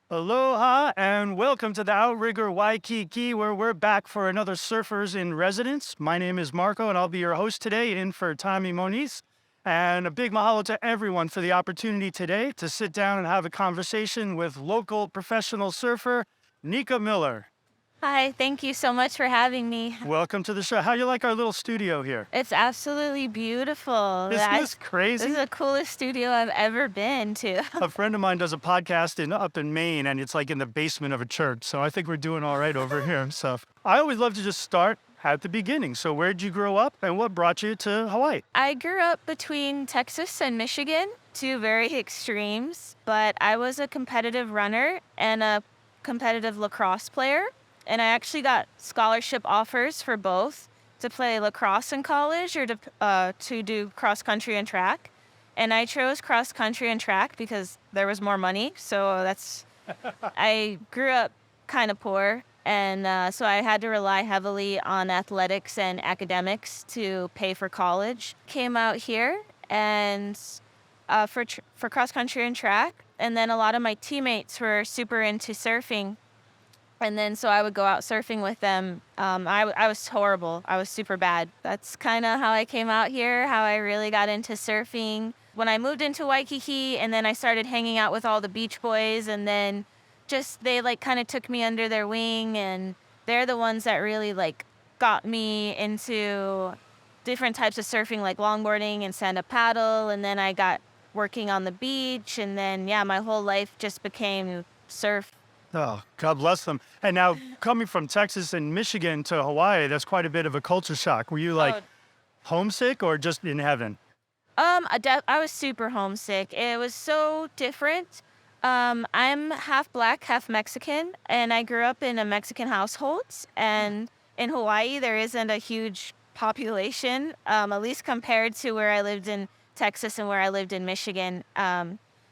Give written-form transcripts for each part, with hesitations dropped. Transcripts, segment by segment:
Aloha and welcome to the Outrigger Waikiki, where we're back for another Surfers in Residence. My name is Marco, and I'll be your host today, in for Tommy Moniz. And a big mahalo to everyone for the opportunity today to sit down and have a conversation with local professional surfer, Nique Miller. Hi, thank you so much for having me. Welcome to the show. How you like our little studio here? It's absolutely beautiful. Isn't this This crazy? is the coolest studio I've ever been to. A friend of mine does a podcast up in Maine, and it's like in the basement of a church. So I think we're doing all right over here. So I always love to just start at the beginning. So where'd you grow up, and what brought you to Hawaii? I grew up between Texas and Michigan, two very extremes, but I was a competitive runner and a competitive lacrosse player. And I actually got scholarship offers for both, to play lacrosse in college or to do cross country and track. And I chose cross country and track because there was more money. So I grew up kind of poor. And so I had to rely heavily on athletics and academics to pay for college. Came out here and for cross country and track. And then a lot of my teammates were super into surfing. And then so I would go out surfing with them. I was horrible. I was super bad. That's kind of how I came out here, how I really got into surfing. When I moved into Waikiki, and then I started hanging out with all the beach boys, and then they like kind of took me under their wing, and they're the ones that really like got me into different types of surfing, like longboarding and stand-up paddle. And then I got working on the beach, and then my whole life just became surf. Oh, God bless them. And now coming from Texas and Michigan to Hawaii, that's quite a bit of a culture shock. Were you like homesick or just in heaven? I was super homesick. It was so different. I'm half black, half Mexican, and I grew up in a Mexican household. And in Hawaii, there isn't a huge population, at least compared to where I lived in Texas and where I lived in Michigan.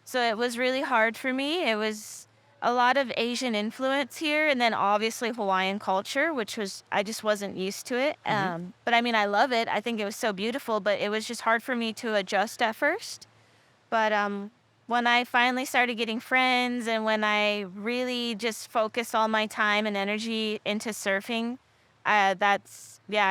So it was really hard for me. It was a lot of Asian influence here, and then obviously Hawaiian culture, I just wasn't used to it. But I mean, I love it. I think it was so beautiful, but it was just hard for me to adjust at first. But when I finally started getting friends, and when I really just focused all my time and energy into surfing, I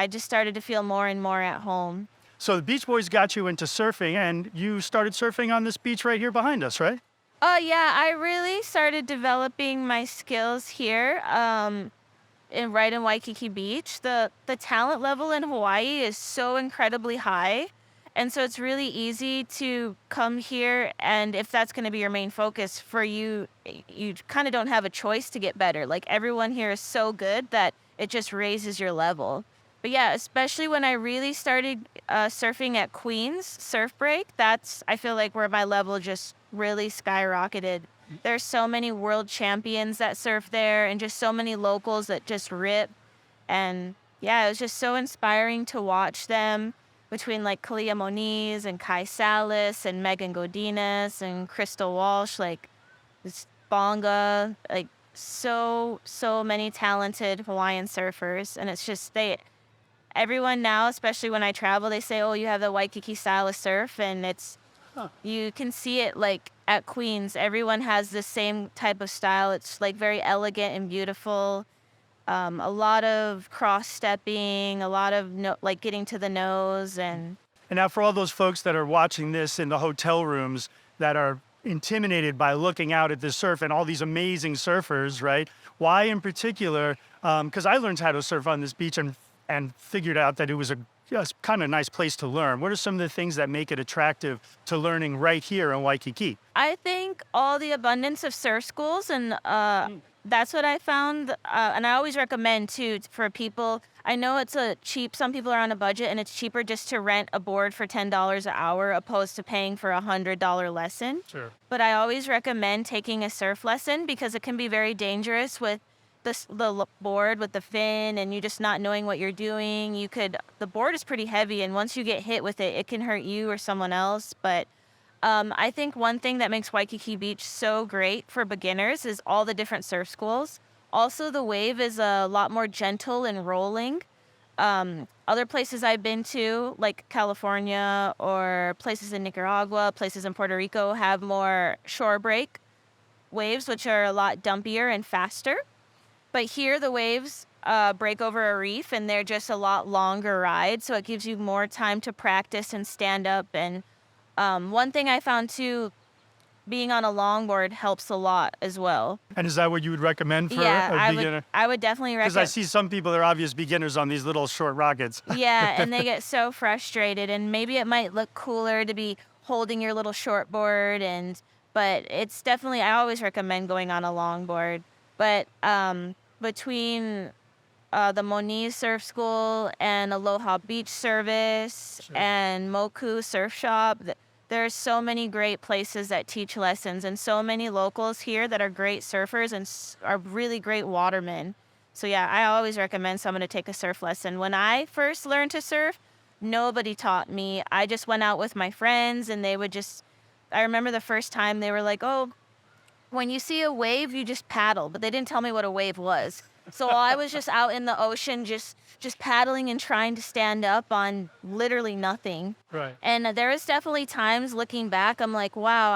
just started to feel more and more at home. So the Beach Boys got you into surfing, and you started surfing on this beach right here behind us, right? I really started developing my skills here in Waikiki Beach. The talent level in Hawaii is so incredibly high. And so it's really easy to come here, and if that's going to be your main focus for you, you kind of don't have a choice to get better. Like, everyone here is so good that it just raises your level. But yeah, especially when I really started surfing at Queens Surf Break, I feel like where my level just really skyrocketed. There's so many world champions that surf there, and just so many locals that just rip. And yeah, it was just so inspiring to watch them, between like Kalia Moniz and Kai Salas and Megan Godinez and Crystal Walsh, like this Bonga, like so many talented Hawaiian surfers. And it's just everyone now, especially when I travel, they say, oh, you have the Waikiki style of surf. And you can see it like at Queens. Everyone has the same type of style. It's like very elegant and beautiful. A lot of cross-stepping, a lot of getting to the nose. And now for all those folks that are watching this in the hotel rooms that are intimidated by looking out at this surf and all these amazing surfers, right? Why in particular? Because I learned how to surf on this beach and figured out that it was a kind of nice place to learn. What are some of the things that make it attractive to learning right here in Waikiki? I think all the abundance of surf schools, and that's what I found. And I always recommend too for people. I know it's cheap. Some people are on a budget, and it's cheaper just to rent a board for $10 an hour opposed to paying for a $100 lesson. Sure. But I always recommend taking a surf lesson because it can be very dangerous with the board with the fin, and you just not knowing what you're doing. The board is pretty heavy, and once you get hit with it, it can hurt you or someone else. But I think one thing that makes Waikiki Beach so great for beginners is all the different surf schools. Also, the wave is a lot more gentle and rolling. Other places I've been to, like California or places in Nicaragua, places in Puerto Rico, have more shore break. waves, which are a lot dumpier and faster. But here, the waves break over a reef, and they're just a lot longer ride, so it gives you more time to practice and stand up. And one thing I found too, being on a longboard helps a lot as well. And is that what you would recommend for Yeah, a beginner? I would definitely Because I recommend. see some people that are obvious beginners on these little short rockets. Yeah, and they get so frustrated, and maybe it might look cooler to be holding your little short board, but it's definitely, I always recommend going on a longboard. But between the Moniz Surf School and Aloha Beach Service Sure. and Moku Surf Shop, there's so many great places that teach lessons, and so many locals here that are great surfers and are really great watermen. So yeah, I always recommend someone to take a surf lesson. When I first learned to surf, nobody taught me. I just went out with my friends, and they would just, I remember the first time they were like, "Oh, when you see a wave, you just paddle," but they didn't tell me what a wave was. So I was just out in the ocean, just paddling and trying to stand up on literally nothing. Right. And there was definitely times looking back, I'm like, wow,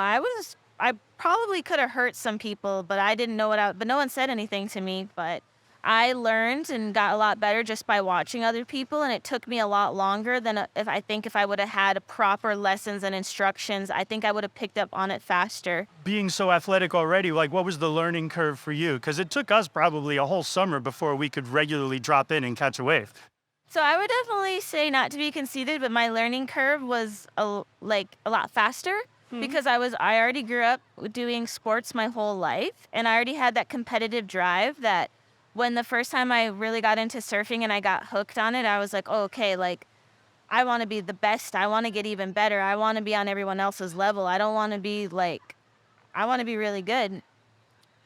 I probably could have hurt some people, but I didn't know but no one said anything to me. But I learned and got a lot better just by watching other people, and it took me a lot longer than if I would have had proper lessons and instructions. I think I would have picked up on it faster. Being so athletic already, like what was the learning curve for you? Because it took us probably a whole summer before we could regularly drop in and catch a wave. So I would definitely say, not to be conceited, but my learning curve was a lot faster because I already grew up doing sports my whole life, and I already had that competitive drive that when the first time I really got into surfing and I got hooked on it, I was like, oh, okay, like I want to be the best. I want to get even better. I want to be on everyone else's level. I don't want to be I want to be really good.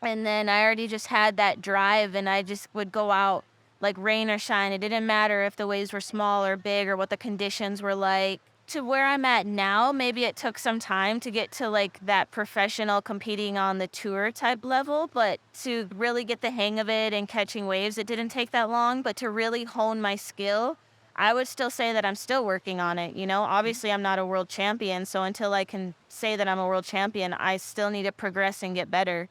And then I already just had that drive, and I just would go out like rain or shine. It didn't matter if the waves were small or big or what the conditions were like. To where I'm at now, maybe it took some time to get to like that professional competing on the tour type level, but to really get the hang of it and catching waves, it didn't take that long. But to really hone my skill, I would still say that I'm still working on it. You know, obviously I'm not a world champion, so until I can say that I'm a world champion, I still need to progress and get better.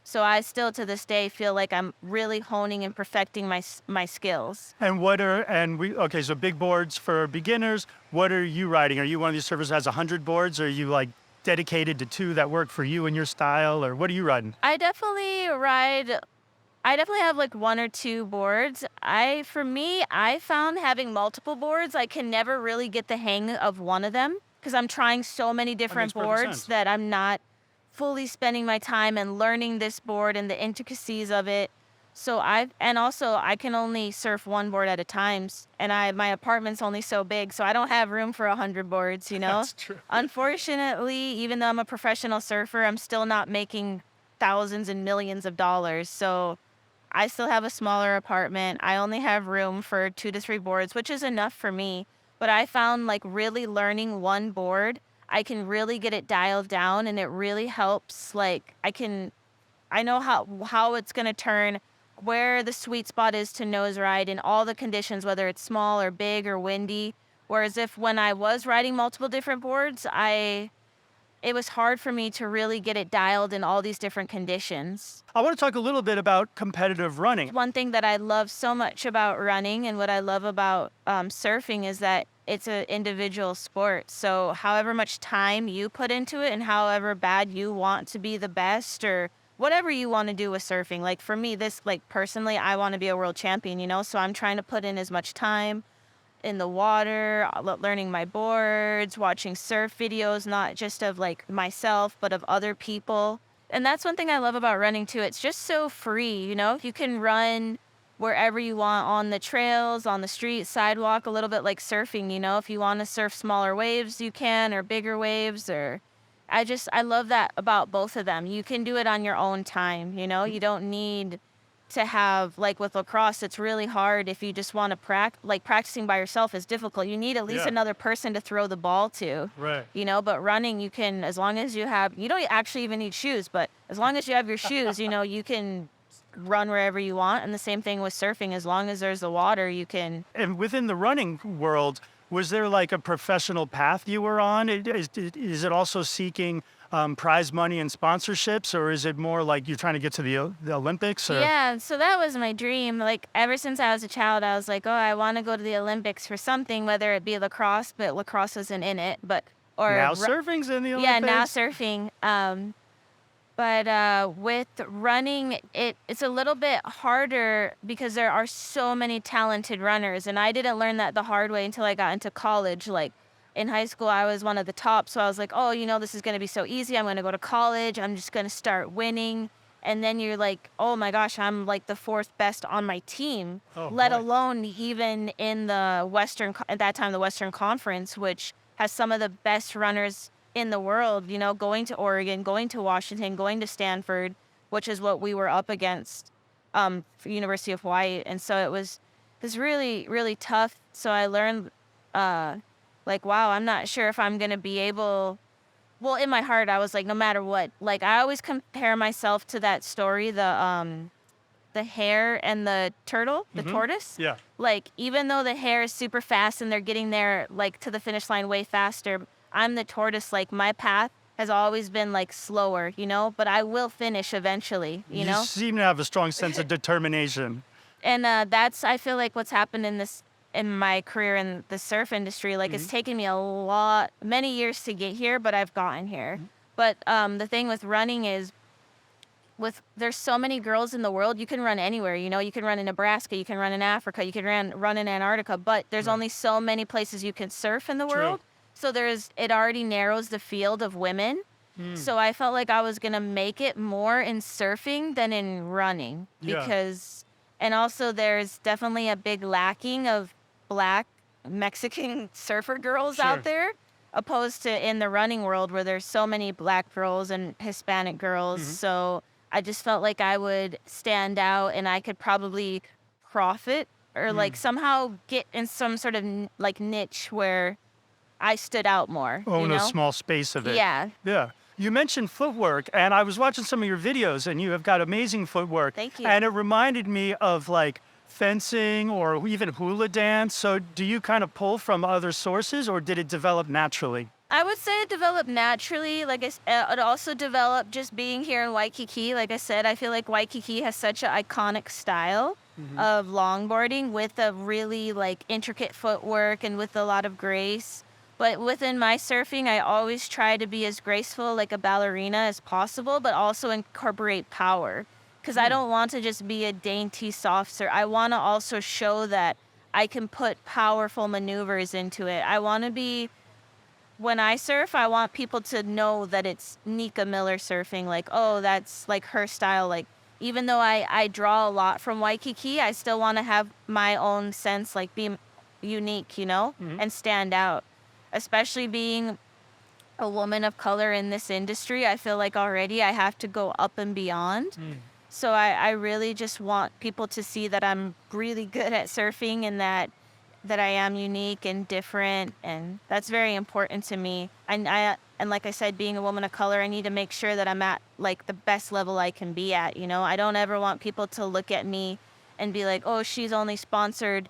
So I still to this day feel like I'm really honing and perfecting my skills. And okay, so big boards for beginners. What are you riding? Are you one of these surfers that has 100 boards? Or are you like dedicated to two that work for you and your style? Or what are you riding? I definitely have like one or two boards. For me, I found having multiple boards, I can never really get the hang of one of them because I'm trying so many different perfect boards sense. that I'm not fully spending my time and learning this board and the intricacies of it. And also I can only surf one board at a time, and my apartment's only so big, so I don't have room for 100 boards, you know? That's true. Unfortunately, even though I'm a professional surfer, I'm still not making thousands and millions of dollars. So I still have a smaller apartment. I only have room for 2 to 3 boards, which is enough for me. But I found like really learning one board, I can really get it dialed down, and it really helps. I know how it's going to turn, where the sweet spot is to nose ride in all the conditions, whether it's small or big or windy. Whereas if when I was riding multiple different boards, it was hard for me to really get it dialed in all these different conditions. I want to talk a little bit about competitive running. One thing that I love so much about running and what I love about surfing is that it's an individual sport. So however much time you put into it and however bad you want to be the best or whatever you want to do with surfing. Like for me, personally, I want to be a world champion, you know? So I'm trying to put in as much time in the water, learning my boards, watching surf videos, not just of like myself, but of other people. And that's one thing I love about running too. It's just so free, you know? You can run wherever you want, on the trails, on the street, sidewalk, a little bit like surfing, you know? If you want to surf smaller waves, you can, or bigger waves, I love that about both of them. You can do it on your own time, you know? You don't need to have, like with lacrosse, it's really hard if you just want to practicing by yourself is difficult. You need at least another person to throw the ball to. Right. You know, but running, you can, as long as you don't actually even need shoes, but as long as you have your shoes, you know, you can run wherever you want. And the same thing with surfing, as long as there's the water, you can. And within the running world, was there like a professional path you were on? Is it also seeking prize money and sponsorships, or is it more like you're trying to get to the Olympics? Or Yeah, so that was my dream. Like ever since I was a child, I was like, oh, I want to go to the Olympics for something, whether it be lacrosse, but lacrosse wasn't in it, but or now surfing's in the yeah, now Olympics? surfing. But with running, it's a little bit harder because there are so many talented runners, and I didn't learn that the hard way until I got into college. Like in high school, I was one of the top, so I was like, oh, this is going to be so easy. I'm going to go to college. I'm just going to start winning. And then you're like, oh my gosh, I'm like the fourth best on my team, Oh let boy. alone even in the at that time, the Western Conference, which has some of the best runners in the world, going to Oregon, going to Washington, going to Stanford, which is what we were up against for University of Hawaii. And so it was really, really tough. So I learned like, wow, I'm not sure if I'm going to be able. Well, in my heart, I was like, no matter what, like I always compare myself to that story, the hare and the turtle, the tortoise. Yeah. Like, even though the hare is super fast and they're getting there like to the finish line way faster, I'm the tortoise. Like, my path has always been like slower, but I will finish eventually, You seem to have a strong sense of determination. And that's, I feel like, what's happened in my career in the surf industry. Like, it's taken me many years to get here, but I've gotten here. But the thing with running is, there's so many girls in the world, you can run anywhere. You can run in Nebraska, you can run in Africa, you can run in Antarctica, but there's only so many places you can surf in the True. world. So it already narrows the field of women. So I felt like I was gonna make it more in surfing than in running, Yeah. and also there's definitely a big lacking of Black Mexican surfer girls Sure. out there, opposed to in the running world where there's so many Black girls and Hispanic girls. So I just felt like I would stand out and I could probably profit or like somehow get in some sort of like niche where I stood out more, Own a small space of it. Yeah. Yeah. You mentioned footwork, and I was watching some of your videos, and you have got amazing footwork. Thank you. And it reminded me of like fencing or even hula dance. So do you kind of pull from other sources, or did it develop naturally? I would say it developed naturally. It also developed just being here in Waikiki. Like I said, I feel like Waikiki has such an iconic style of longboarding with a really like intricate footwork and with a lot of grace. But within my surfing, I always try to be as graceful like a ballerina as possible, but also incorporate power. Because I don't want to just be a dainty soft surf. I want to also show that I can put powerful maneuvers into it. When I surf, I want people to know that it's Nique Miller surfing. Like, oh, that's like her style. Like, even though I draw a lot from Waikiki, I still want to have my own sense, like be unique, and stand out. Especially being a woman of color in this industry, I feel like already I have to go up and beyond. So I really just want people to see that I'm really good at surfing and that I am unique and different, and that's very important to me. And like I said, being a woman of color, I need to make sure that I'm at like the best level I can be at. I don't ever want people to look at me and be like, oh, she's only sponsored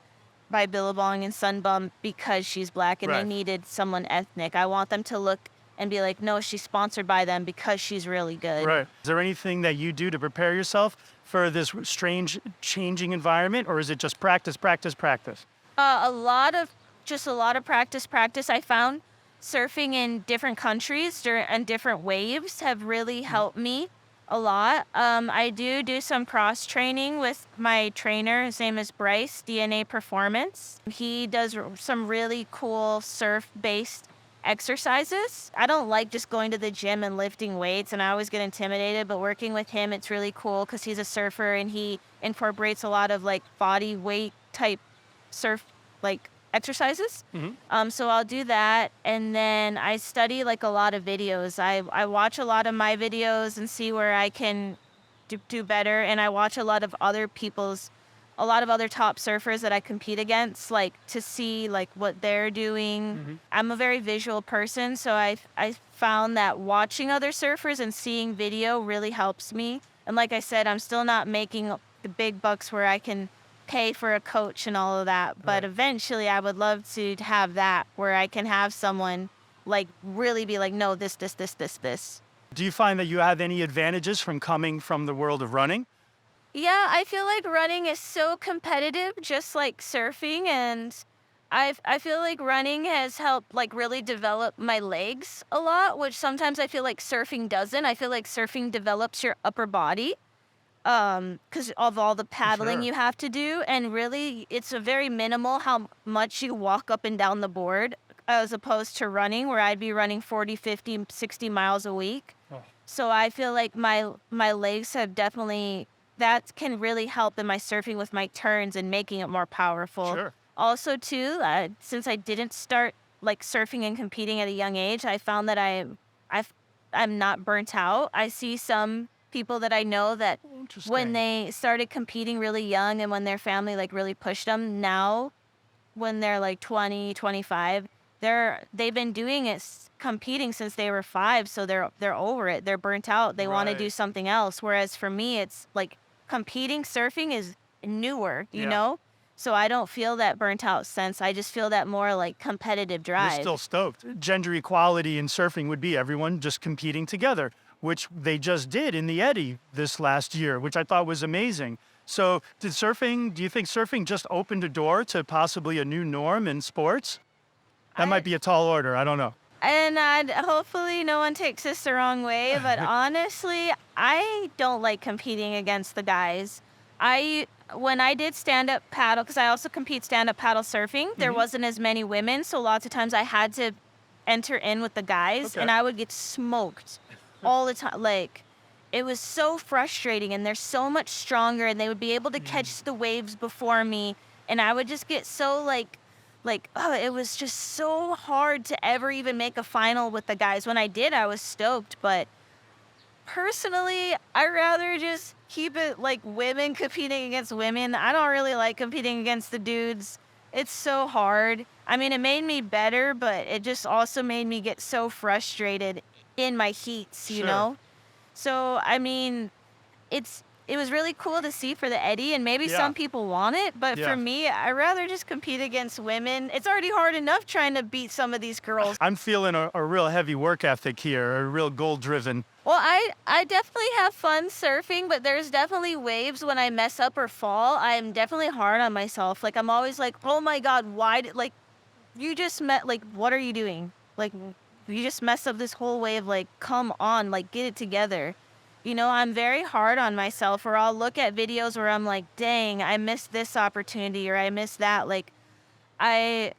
by Billabong and Sunbum because she's Black and Right. they needed someone ethnic. I want them to look and be like, no, she's sponsored by them because she's really good. Right. Is there anything that you do to prepare yourself for this strange, changing environment, or is it just practice, practice, practice? A lot of practice. I found surfing in different countries and different waves have really helped me a lot. I do some cross training with my trainer. His name is Bryce, DNA Performance. He does some really cool surf-based exercises. I don't like just going to the gym and lifting weights, and I always get intimidated, but working with him, it's really cool because he's a surfer and he incorporates a lot of like body weight type surf like exercises. So I'll do that, and then I study like a lot of videos. I watch a lot of my videos and see where I can do better, and I watch a lot of other top surfers that I compete against, like to see like what they're doing. I'm a very visual person, so I found that watching other surfers and seeing video really helps me. And like I said, I'm still not making the big bucks where I can pay for a coach and all of that, but Right. eventually I would love to have that where I can have someone like really be like, no, this. Do you find that you have any advantages from coming from the world of running? Yeah, I feel like running is so competitive, just like surfing, and I feel like running has helped like really develop my legs a lot, which sometimes I feel like surfing doesn't. I feel like surfing develops your upper body, because of all the paddling Sure. you have to do, and really it's a very minimal how much you walk up and down the board as opposed to running where I'd be running 40, 50, 60 miles a week. Oh, So I feel like my legs have definitely that can really help in my surfing with my turns and making it more powerful. sure. Also, too, since I didn't start like surfing and competing at a young age, I found that I've, I'm not burnt out. I see some people that I know that when Interesting. they started competing really young and when their family like really pushed them, now when they're like 20, 25, they've been doing it competing since they were 5, so they're over it. They're burnt out. They want to do Right. something else. Whereas for me, it's like competing surfing is newer, you Yeah. know? So I don't feel that burnt out sense. I just feel that more like competitive You're drive. still stoked. Gender equality in surfing would be everyone just competing together, which they just did in the Eddy this last year, which I thought was amazing. So, do you think surfing just opened a door to possibly a new norm in sports? That I might be a tall order. I don't know. And hopefully no one takes this the wrong way, but honestly, I don't like competing against the guys. I When I did stand up paddle, because I also compete stand up paddle surfing, there Hmm. wasn't as many women, so lots of times I had to enter in with the guys, Okay. and I would get smoked all the time. Like it was so frustrating, and they're so much stronger, and they would be able to Mm. catch the waves before me, and I would just get so like, oh, it was just so hard to ever even make a final with the guys. When I did, I was stoked, but personally, I rather just keep it like women competing against women. I don't really like competing against the dudes. It's so hard. I mean, it made me better, but it just also made me get so frustrated in my heats, you Sure. know? So, I mean, it was really cool to see for the Eddie, and maybe Yeah. some people want it, but for Yeah. me, I rather just compete against women. It's already hard enough trying to beat some of these girls. I'm feeling a real heavy work ethic here, a real goal driven. Well, I definitely have fun surfing, but there's definitely waves when I mess up or fall. I'm definitely hard on myself. Like I'm always like, "Oh my God, why did like you just met like what are you doing? Like you just messed up this whole wave. Like come on, like get it together." You know, I'm very hard on myself, or I'll look at videos where I'm like, "Dang, I missed this opportunity or I missed that." Like I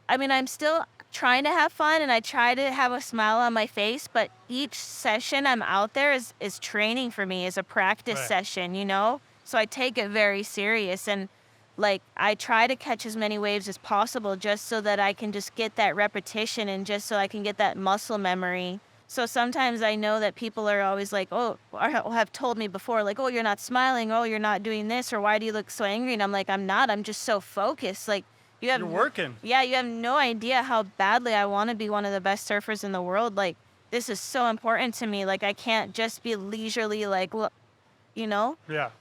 I mean, I'm still trying to have fun and I try to have a smile on my face, but each session I'm out there is training for me, is a practice Right. session, you know? So I take it very serious and like I try to catch as many waves as possible just so that I can just get that repetition and just so I can get that muscle memory. So sometimes I know that people are always like, "Oh," or have told me before, like, "Oh, you're not smiling. Oh, you're not doing this, or why do you look so angry?" And I'm like, "I'm not. I'm just so focused." Like, you have You're working. yeah, you have no idea how badly I want to be one of the best surfers in the world. Like, this is so important to me. Like, I can't just be leisurely, like, look, you know? Yeah.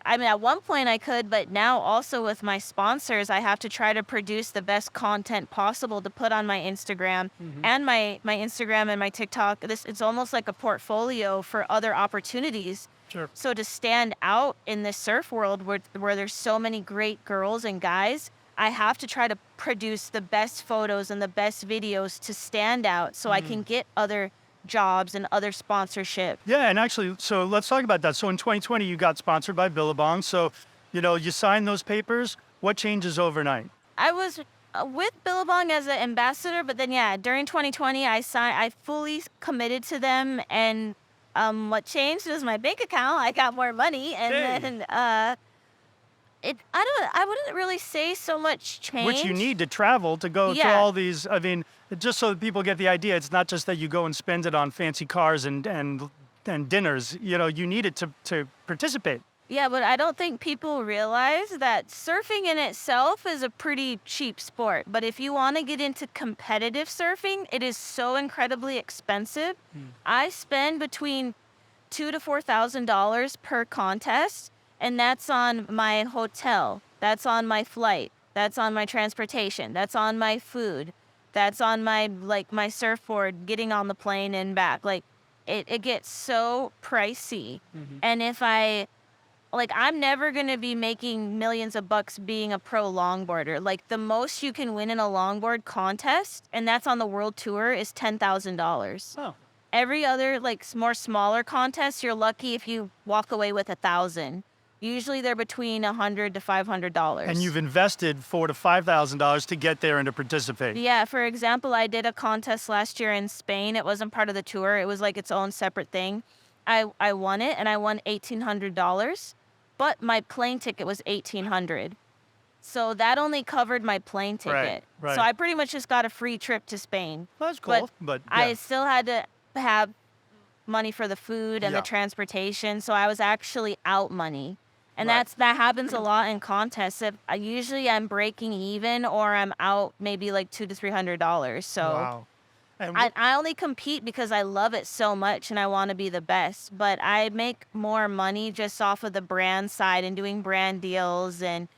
I mean, at one point I could, but now also with my sponsors, I have to try to produce the best content possible to put on my Instagram Hmm. and my Instagram and my TikTok. It's almost like a portfolio for other opportunities. Sure. So to stand out in this surf world where there's so many great girls and guys, I have to try to produce the best photos and the best videos to stand out so I can get other jobs and other sponsorship. Yeah, and actually, so let's talk about that. So in 2020, you got sponsored by Billabong. So, you signed those papers. What changes overnight? I was with Billabong as an ambassador, but then yeah, during 2020, I fully committed to them, and what changed was my bank account. I got more money, and Hey. then I wouldn't really say so much change. Which you need to travel to go to Yeah. all these. I mean, just so that people get the idea, it's not just that you go and spend it on fancy cars and dinners. You need it to participate. Yeah, but I don't think people realize that surfing in itself is a pretty cheap sport. But if you want to get into competitive surfing, it is so incredibly expensive. I spend between $2,000 to $4,000 per contest, and that's on my hotel, that's on my flight, that's on my transportation, that's on my food, that's on my surfboard getting on the plane and back. Like it gets so pricey. Hmm. And if I like, I'm never gonna be making millions of bucks being a pro longboarder. Like, the most you can win in a longboard contest, and that's on the world tour, is $10,000. Oh, Every other like more smaller contest, you're lucky if you walk away with 1,000. Usually they're between $100 to and $500. you've invested $4,000 to $5,000 to get there and to participate. Yeah, for example, I did a contest last year in Spain. It wasn't part of the tour. It was like its own separate thing. I won it and I won $1,800, but my plane ticket was $1,800. So that only covered my plane Right, ticket. So right. I pretty much just got a free trip to Spain. Well, that's But cool, but I yeah, still had to have money for the food and the yeah, transportation, so I was actually out money. And right. that happens a lot in contests. If I usually I'm breaking even or I'm out maybe like $200 to $300. So Wow. And I only compete because I love it so much and I want to be the best. But I make more money just off of the brand side and doing brand deals and,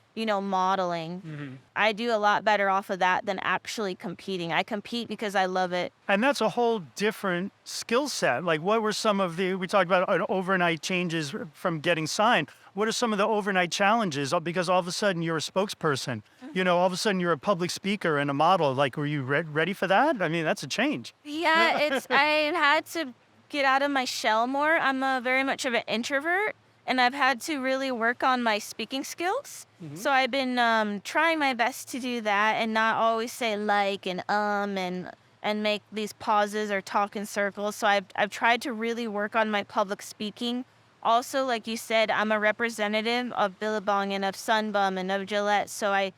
modeling. mhm. I do a lot better off of that than actually competing. I compete because I love it. And that's a whole different skill set. Like, what were some of we talked about overnight changes from getting signed. What are some of the overnight challenges? Because all of a sudden you're a spokesperson, all of a sudden you're a public speaker and a model. Like, were you ready for that? I mean, that's a change. Yeah, I had to get out of my shell more. I'm very much of an introvert, and I've had to really work on my speaking skills. Mhm. So I've been trying my best to do that and not always say like and make these pauses or talk in circles. So I've tried to really work on my public speaking. Also, like you said, I'm a representative of Billabong and of Sunbum and of Gillette. So I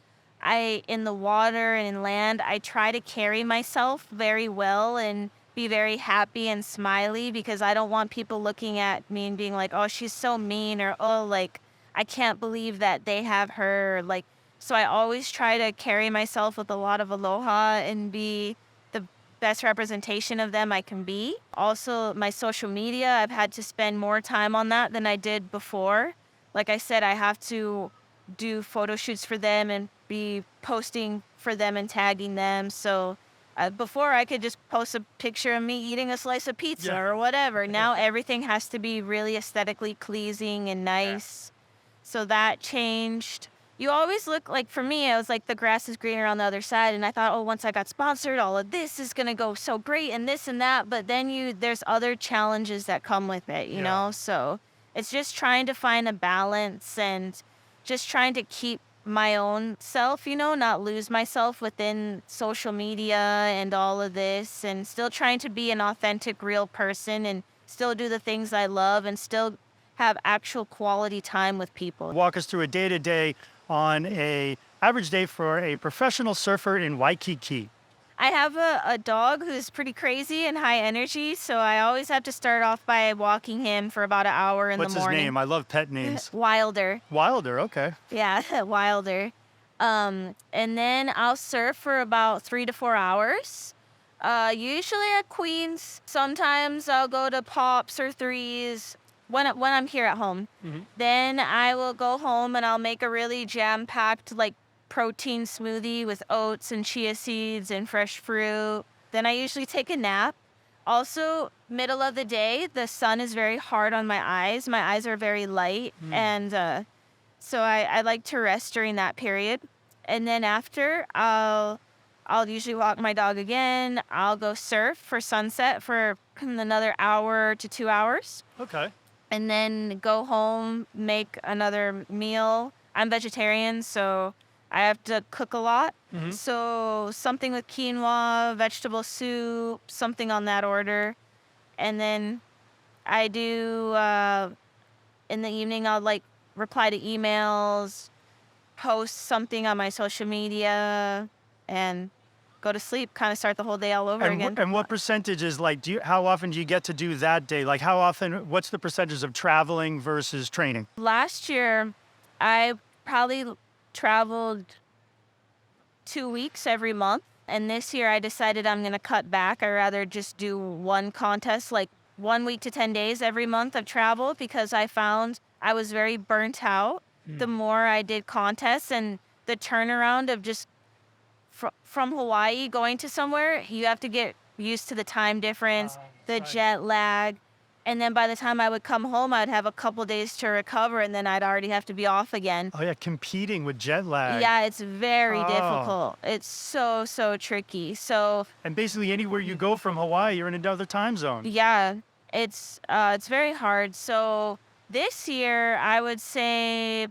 in the water and in land, I try to carry myself very well and be very happy and smiley because I don't want people looking at me and being like, "Oh, she's so mean," or "Oh, like I can't believe that they have her." Like, so I always try to carry myself with a lot of aloha and be the best representation of them I can be. Also, my social media, I've had to spend more time on that than I did before. Like I said, I have to do photo shoots for them and be posting for them and tagging them. So before I could just post a picture of me eating a slice of pizza Yeah. or whatever. Now everything has to be really aesthetically pleasing and Yeah. nice. So that changed. You always look like, for me, I was like, the grass is greener on the other side. And I thought, oh, once I got sponsored, all of this is going to go so great and this and that. But then there's other challenges that come with it, Yeah. So it's just trying to find a balance and just trying to keep my own self, not lose myself within social media and all of this, and still trying to be an authentic, real person and still do the things I love and still have actual quality time with people. Walk us through a day to day on a average day for a professional surfer in Waikiki. I have a dog who's pretty crazy and high energy, so I always have to start off by walking him for about an hour in What's the his morning. name? I love pet names. Wilder. Wilder. Okay. Yeah, Wilder. And then I'll surf for about 3 to 4 hours. Usually at Queens. Sometimes I'll go to Pops or Threes when I'm here at home. Mhm. Then I will go home and I'll make a really jam-packed like protein smoothie with oats and chia seeds and fresh fruit. Then I usually take a nap. Also, middle of the day, the sun is very hard on my eyes. My eyes are very light, and so I like to rest during that period. And then after, I'll usually walk my dog again. I'll go surf for sunset for another hour to 2 hours, Okay. and then go home, make another meal. I'm vegetarian, so I have to cook a lot. Mhm. So something with quinoa, vegetable soup, something on that order. And then I do, in the evening, I'll like reply to emails, post something on my social media, and go to sleep, kind of start the whole day all over again. And what percentage is like? How often do you get to do that day? Like, how often? What's the percentage of traveling versus training? Last year, I probably traveled 2 weeks every month. And this year I decided I'm going to cut back. I'd rather just do one contest, like 1 week to 10 days every month of travel, because I found I was very burnt out the more I did contests, and the turnaround of just from Hawaii going to somewhere, you have to get used to the time difference, the Right. jet lag. And then by the time I would come home, I'd have a couple days to recover and then I'd already have to be off again. Oh yeah, competing with jet lag. Yeah, it's very Oh, difficult. It's so, so tricky. So, and basically anywhere you go from Hawaii, you're in another time zone. yeah, it's very hard. So, this year I would say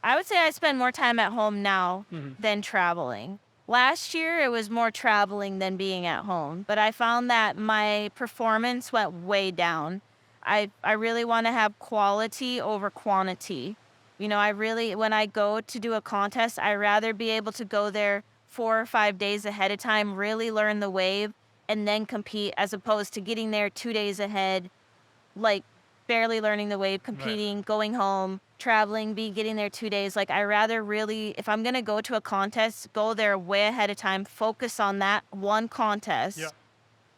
I spend more time at home now Mhm. than traveling. Last year, it was more traveling than being at home, but I found that my performance went way down. I really want to have quality over quantity. I really, when I go to do a contest, I rather be able to go there 4 or 5 days ahead of time, really learn the wave, and then compete as opposed to getting there 2 days ahead, like barely learning the wave, Right. competing, going home, traveling, be getting there 2 days. Like I rather really, if I'm gonna go to a contest, go there way ahead of time, focus on that one Yeah. contest,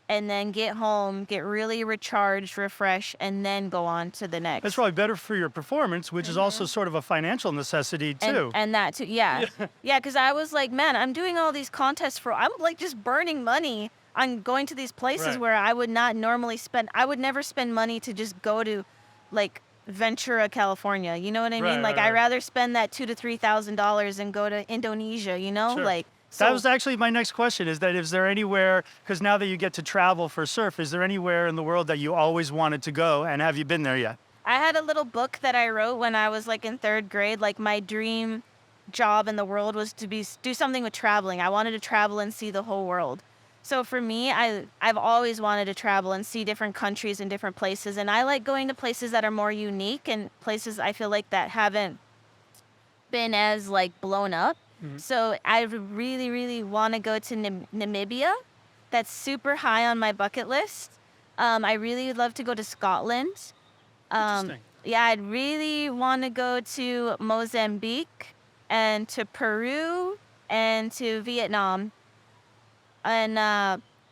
and then get home, get really recharged, refreshed, and then go on to the That's next. probably better for your performance, which is also Mhm. sort of a financial necessity And too. and that too, yeah, Yeah. yeah. Because I was like, man, I'm doing all these contests I'm like just burning money on going to these places Right. where I would not normally spend. I would never spend money to just go to, like Ventura, California. You know what I mean? Right, Like right, I right. rather spend that $2,000 to $3,000 and go to Indonesia. Sure. Like That so. was actually my next question is that is there anywhere, because now that you get to travel for surf, is there anywhere in the world that you always wanted to go and have you been there yet? I had a little book that I wrote when I was like in third grade. Like my dream job in the world was to do something with traveling. I wanted to travel and see the whole world. So for me, I've always wanted to travel and see different countries and different places, and I like going to places that are more unique and places I feel like that haven't been as like blown up. Mhm. So I really, really want to go to Namibia. That's super high on my bucket list. I really would love to go to Scotland. Interesting. Yeah, I'd really want to go to Mozambique and to Peru and to Vietnam and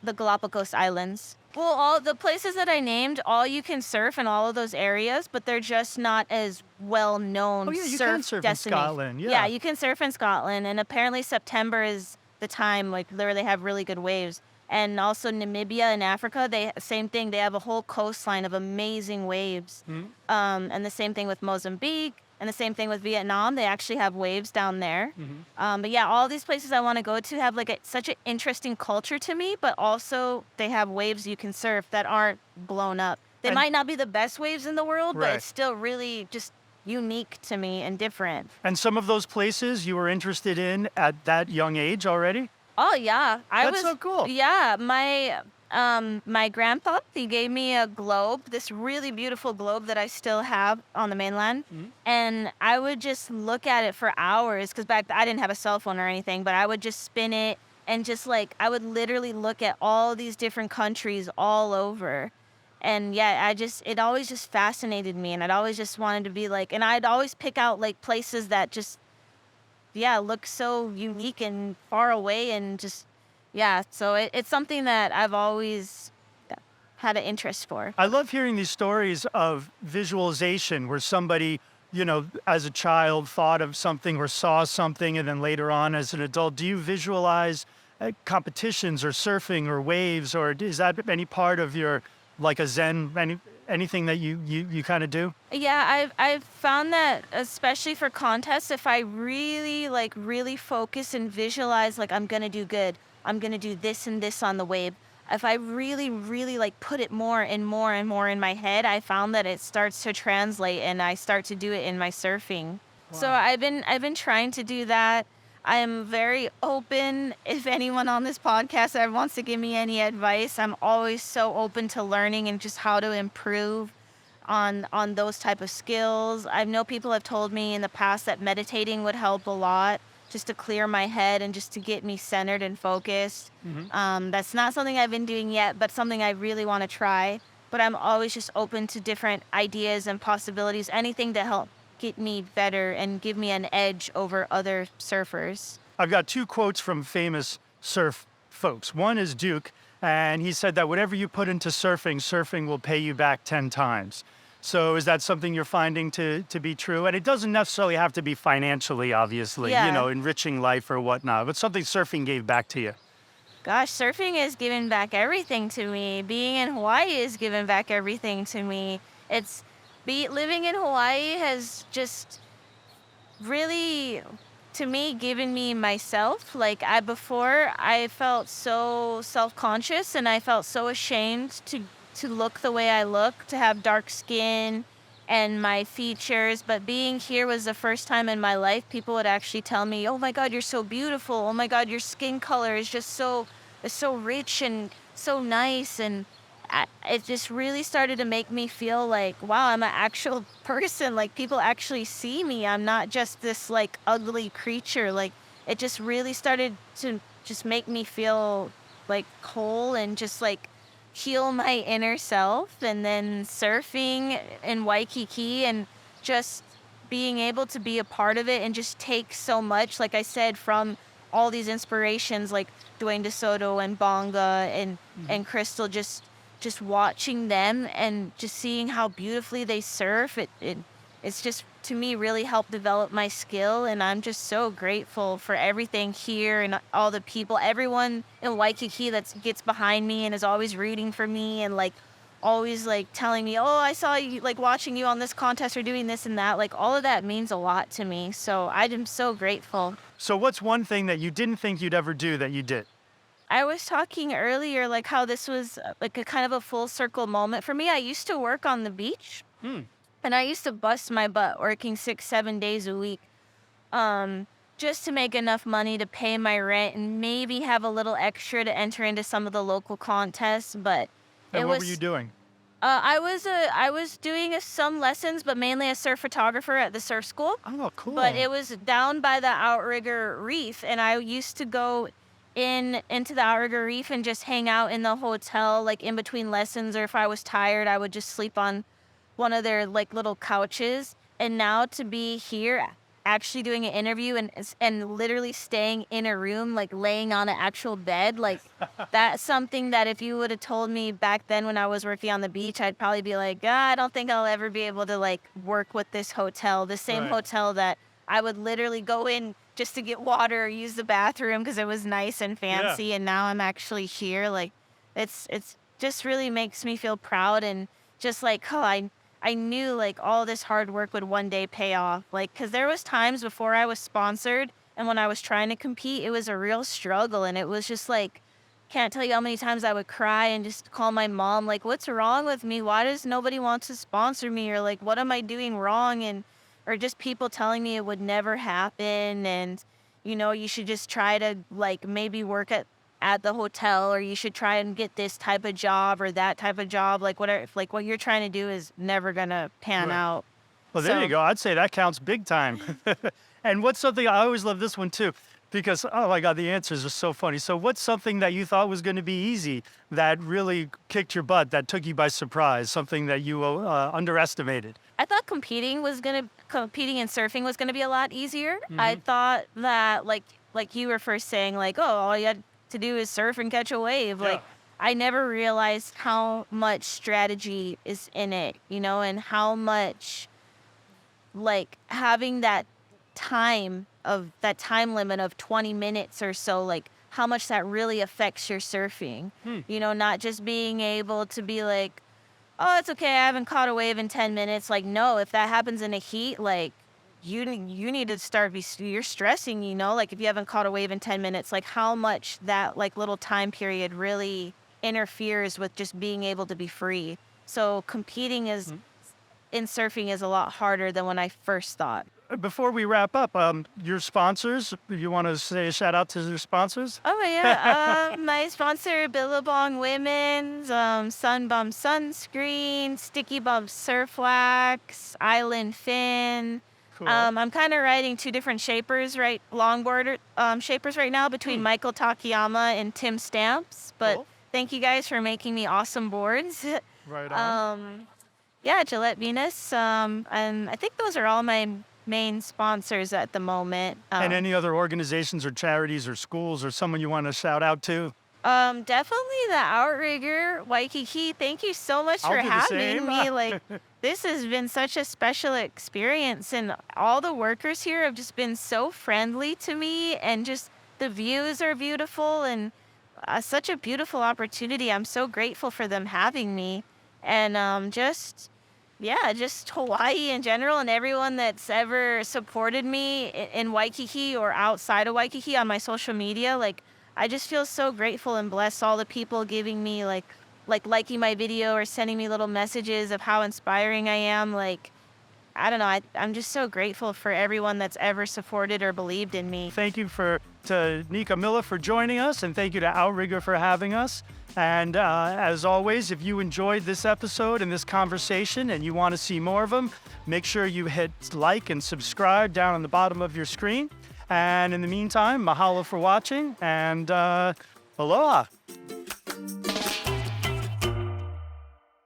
the Galapagos Islands. Well, all the places that I named, all you can surf in all of those areas, but they're just not as well Oh known yeah, you can surf surf in destinations. Scotland. Yeah, Yeah. you can surf in Scotland, and apparently September is the time like where they have really good waves. And also Namibia in Africa, they same thing. They have a whole coastline of amazing waves. Mhm. And the same thing with Mozambique, and the same thing with Vietnam. They actually have waves down there. Mhm. But yeah, all these places I want to go to have like such an interesting culture to me, but also they have waves you can surf that aren't blown up. They And might not be the best waves in the world, but right. it's still really just unique to me and different. And some of those places you were interested in at that young age already? Oh yeah, I That's was. so cool. Yeah, my grandpa, he gave me a globe, this really beautiful globe that I still have on the mainland, Mhm. and I would just look at it for hours because I didn't have a cell phone or anything, but I would just spin it and just like I would literally look at all these different countries all over. And yeah, it always just fascinated me, and I'd always just wanted to be like, and I'd always pick out like places that just, yeah, look so unique and far away and just, yeah. So it's something that I've always had an interest for. I love hearing these stories of visualization where somebody, as a child thought of something or saw something and then later on as an adult. Do you visualize competitions or surfing or waves, or is that any part of your, like a Zen, anything that you kind of do? Yeah, I've found that especially for contests, if I really focus and visualize like I'm gonna do good, I'm gonna do this and this on the wave. If I really like put it more and more and more in my head, I found that it starts to translate and I start to do it in my surfing. So Wow. I've been trying to do that. I'm very open. If anyone on this podcast ever wants to give me any advice, I'm always so open to learning and just how to improve on those type of skills. I know people have told me in the past that meditating would help a lot just to clear my head and just to get me centered and focused. Mhm. That's not something I've been doing yet, but something I really want to try. But I'm always just open to different ideas and possibilities, anything to help get me better and give me an edge over other surfers. I've got two quotes from famous surf folks. One is Duke, and he said that whatever you put into surfing, surfing will pay you back 10 times. So is that something you're finding to be true? And it doesn't necessarily have to be financially, obviously, Yeah. enriching life or whatnot, but something surfing gave back to you. Gosh, surfing has given back everything to me. Being in Hawaii has given back everything to me. It's be living in Hawaii has just really, to me, given me myself. Like I before I felt so self-conscious and I felt so ashamed to look the way I look, to have dark skin and my features, but being here was the first time in my life people would actually tell me, "Oh my god, you're so beautiful. Oh my god, your skin color is just so rich and so nice." And it just really started to make me feel like, wow, I'm an actual person. Like people actually see me. I'm not just this like ugly creature. Like it just really started to just make me feel like whole and just like heal my inner self. And then surfing in Waikiki and just being able to be a part of it and just take so much, like I said, from all these inspirations like Dwayne DeSoto and Bonga and Crystal, just watching them and just seeing how beautifully they surf, it's just to me really helped develop my skill, and I'm just so grateful for everything here and all the people, everyone in Waikiki that gets behind me and is always rooting for me and like always like telling me, "Oh, I saw you like watching you on this contest or doing this and that." Like all of that means a lot to me. So I'm so grateful. So what's one thing that you didn't think you'd ever do that you did? I was talking earlier, like how this was like a kind of a full circle moment for me. I used to work on the beach Hmm. and I used to bust my butt working 6, 7 days a week, um, just to make enough money to pay my rent and maybe have a little extra to enter into some of the local contests. But it And what were you was, doing? I was doing some lessons, but mainly a surf photographer at the surf school. Oh, But cool. it was down by the outrigger reef, and I used to go into the outrigger reef and just hang out in the hotel, like in between lessons, or if I was tired, I would just sleep on one of their like little couches. And now to be here actually doing an interview and literally staying in a room, like laying on an actual bed, like that's something that if you would have told me back then when I was working on the beach, I'd probably be like, ah, I don't think I'll ever be able to like work with this hotel, the same Right. hotel that I would literally go in just to get water or use the bathroom because it was nice and Yeah. fancy. And now I'm actually here. Like it's just really makes me feel proud and just like, oh, I knew like all this hard work would one day pay off. Like, cause there was times before I was sponsored and when I was trying to compete, it was a real struggle. And it was just like, can't tell you how many times I would cry and just call my mom, like, what's wrong with me? Why does nobody want to sponsor me? Or like, what am I doing wrong? And, or just people telling me it would never happen. And, you should just try to like maybe work at the hotel, or you should try and get this type of job or that type of job. Like whatever, if like what you're trying to do is never gonna pan Right. out. Well, there you So go. I'd say that counts big time. And what's something I always love this one too, because oh my God, the answers are so funny. So, what's something that you thought was going to be easy that really kicked your butt, that took you by surprise, something that you underestimated? I thought competing in surfing was gonna be a lot easier. I Hmm. thought that like you were first saying like, oh, all you had to do is surf and catch a wave. Yeah. Like I never realized how much strategy is in it, and how much like having that time limit of 20 minutes or so, like how much that really affects your surfing. Hmm. Not just being able to be like, oh, it's okay, I haven't caught a wave in 10 minutes. Like, no, if that happens in a heat, like, you need to you're stressing, like if you haven't caught a wave in 10 minutes, like how much that like little time period really interferes with just being able to be free. So competing is in surfing is a lot harder than when I first thought. Before we wrap up, your sponsors, you want to say a shout out to your sponsors? Oh yeah, my sponsor Billabong Women's, Sunbum Sunscreen, Sticky Bump Surf Wax, Island Fin. Cool. I'm kind of riding two different longboard shapers right now between Hmm. Michael Takayama and Tim Stamps. But Cool. thank you guys for making me awesome boards. Right on. um, yeah, Gillette Venus. And I think those are all my main sponsors at the moment. And any other organizations or charities or schools or someone you want to shout out to? Definitely the Outrigger Waikiki. Thank you so much I'll for do the having same. me. Like, this has been such a special experience, and all the workers here have just been so friendly to me, and just the views are beautiful, and such a beautiful opportunity. I'm so grateful for them having me. And just, yeah, just Hawaii in general and everyone that's ever supported me in Waikiki or outside of Waikiki on my social media. Like, I just feel so grateful and blessed. All the people giving me like liking my video or sending me little messages of how inspiring I am. Like, I don't know. I'm just so grateful for everyone that's ever supported or believed in me. Thank you to Nique Miller for joining us, and thank you to Outrigger for having us. And as always, if you enjoyed this episode and this conversation and you want to see more of them, make sure you hit like and subscribe down on the bottom of your screen. And in the meantime, mahalo for watching, and aloha.